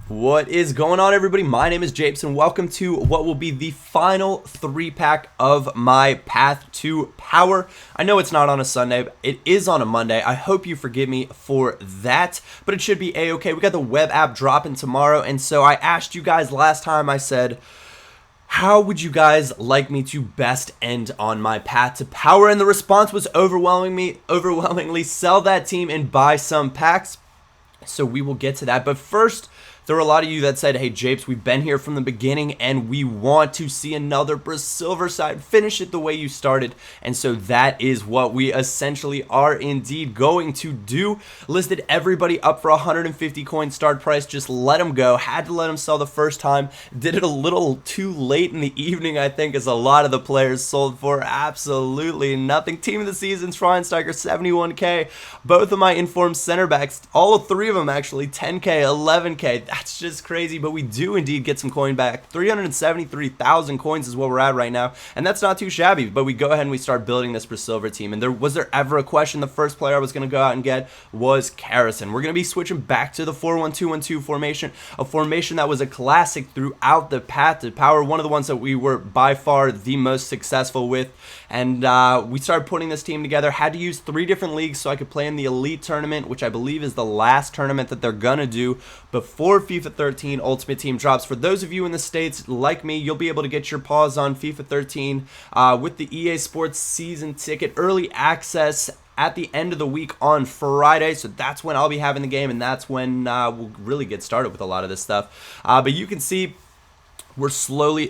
What is going on, everybody? My name is Japes, and welcome to what will be the final 3-pack of my Path to Power. I know it's not on a Sunday. It is on a Monday. I hope you forgive me for that, but it should be A-okay. We got the web app dropping tomorrow, and so I asked you guys last time, I said, how would you guys like me to best end on my Path to Power? And the response was overwhelmingly sell that team and buy some packs. So we will get to that. But first, there were a lot of you that said, hey, Japes, we've been here from the beginning and we want to see another Silver side. Finish it the way you started. And so that is what we essentially are indeed going to do. Listed everybody up for 150 coin start price. Just let them go. Had to let them sell the first time. Did it a little too late in the evening, I think, as a lot of the players sold for absolutely nothing. Team of the season, Schweinsteiger, 71K. Both of my informed center backs, all three of them actually, 10K, 11K. That's just crazy, but we do indeed get some coin back. 373,000 coins is what we're at right now, and that's not too shabby, but we go ahead and we start building this Silver team. And was there ever a question? The first player I was going to go out and get was Karasson. We're going to be switching back to the 4-1-2-1-2 formation, a formation that was a classic throughout the Path to Power, one of the ones that we were by far the most successful with. And we started putting this team together. Had to use 3 different leagues so I could play in the Elite Tournament, which I believe is the last tournament that they're going to do before FIFA 13 Ultimate Team drops. For those of you in the States like me, you'll be able to get your paws on FIFA 13 with the EA Sports season ticket early access at the end of the week on Friday. So that's when I'll be having the game, and that's when we'll really get started with a lot of this stuff. But you can see we're slowly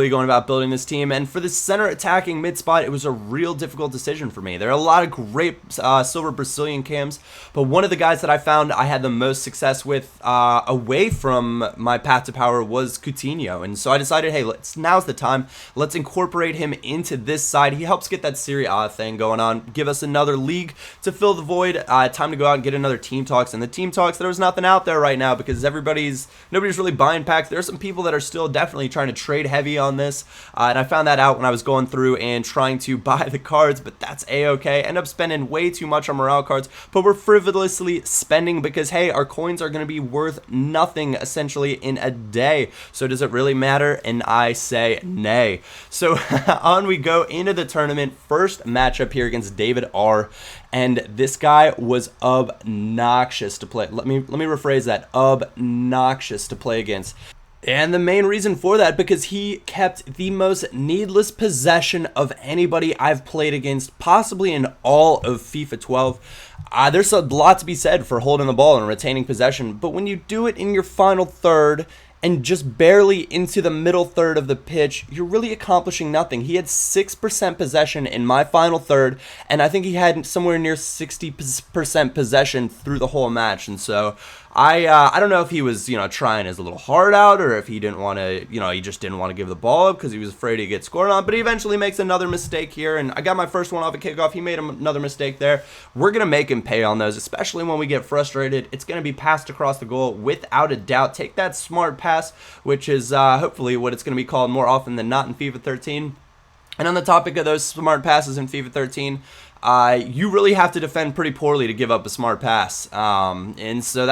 going about building this team. And for the center attacking mid spot, it was a real difficult decision for me. There are a lot of great Silver Brazilian cams, but one of the guys that I found I had the most success with away from my Path to Power was Coutinho. And so I decided, hey, now's the time. Let's incorporate him into this side. He helps get that Serie A thing going on, give us another league to fill the void. Time to go out and get another Team Talks. And the Team Talks, there was nothing out there right now because nobody's really buying packs. There are some people that are still definitely trying to trade heavy on this, and I found that out when I was going through and trying to buy the cards, but that's a-okay. End up spending way too much on morale cards, but we're frivolously spending because, hey, our coins are going to be worth nothing essentially in a day. So does it really matter? And I say nay. So on we go into the tournament. First matchup here against David R. And this guy was obnoxious to play. Let me rephrase that. Obnoxious to play against. And the main reason for that, because he kept the most needless possession of anybody I've played against, possibly in all of FIFA 12. There's a lot to be said for holding the ball and retaining possession, but when you do it in your final third and just barely into the middle third of the pitch, you're really accomplishing nothing. He had 6% possession in my final third, and I think he had somewhere near 60% possession through the whole match. And so I don't know if he was, trying his little heart out, or if he didn't want to, he just didn't want to give the ball up because he was afraid to get scored on, but he eventually makes another mistake here, and I got my first one off a kickoff. He made another mistake there. We're going to make him pay on those, especially when we get frustrated. It's going to be passed across the goal without a doubt. Take that smart pass, which is hopefully what it's going to be called more often than not in FIFA 13. And on the topic of those smart passes in FIFA 13, you really have to defend pretty poorly to give up a smart pass, and so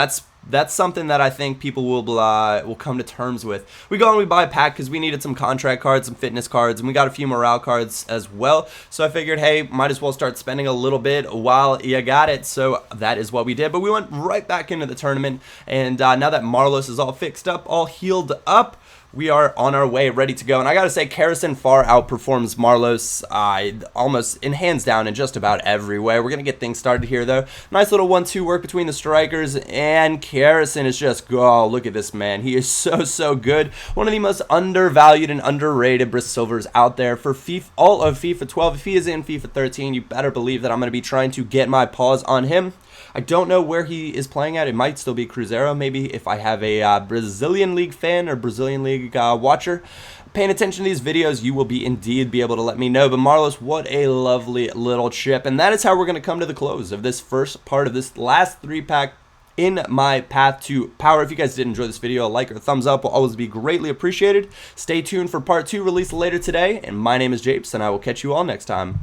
that's something that I think people will come to terms with. We go and we buy a pack because we needed some contract cards, some fitness cards, and we got a few morale cards as well. So I figured, hey, might as well start spending a little bit while you got it. So that is what we did. But we went right back into the tournament, and now that Marlos is all fixed up, all healed up, we are on our way, ready to go. And I gotta say, Karasson far outperforms Marlos almost in hands down in just about every way. We're gonna get things started here, though. Nice little 1-2 work between the strikers, and Karasson is just, oh, look at this man. He is so good. One of the most undervalued and underrated Silvers out there for all of FIFA 12. If he is in FIFA 13, you better believe that I'm gonna be trying to get my paws on him. I don't know where he is playing at. It might still be Cruzeiro, maybe, if I have a Brazilian League fan or Brazilian League watcher paying attention to these videos, you will indeed be able to let me know. But Marlos, what a lovely little chip. And that is how we're going to come to the close of this first part of this last 3-pack in my Path to Power. If you guys did enjoy this video, a like or a thumbs up will always be greatly appreciated. Stay tuned for part 2, released later today. And my name is Japes, and I will catch you all next time.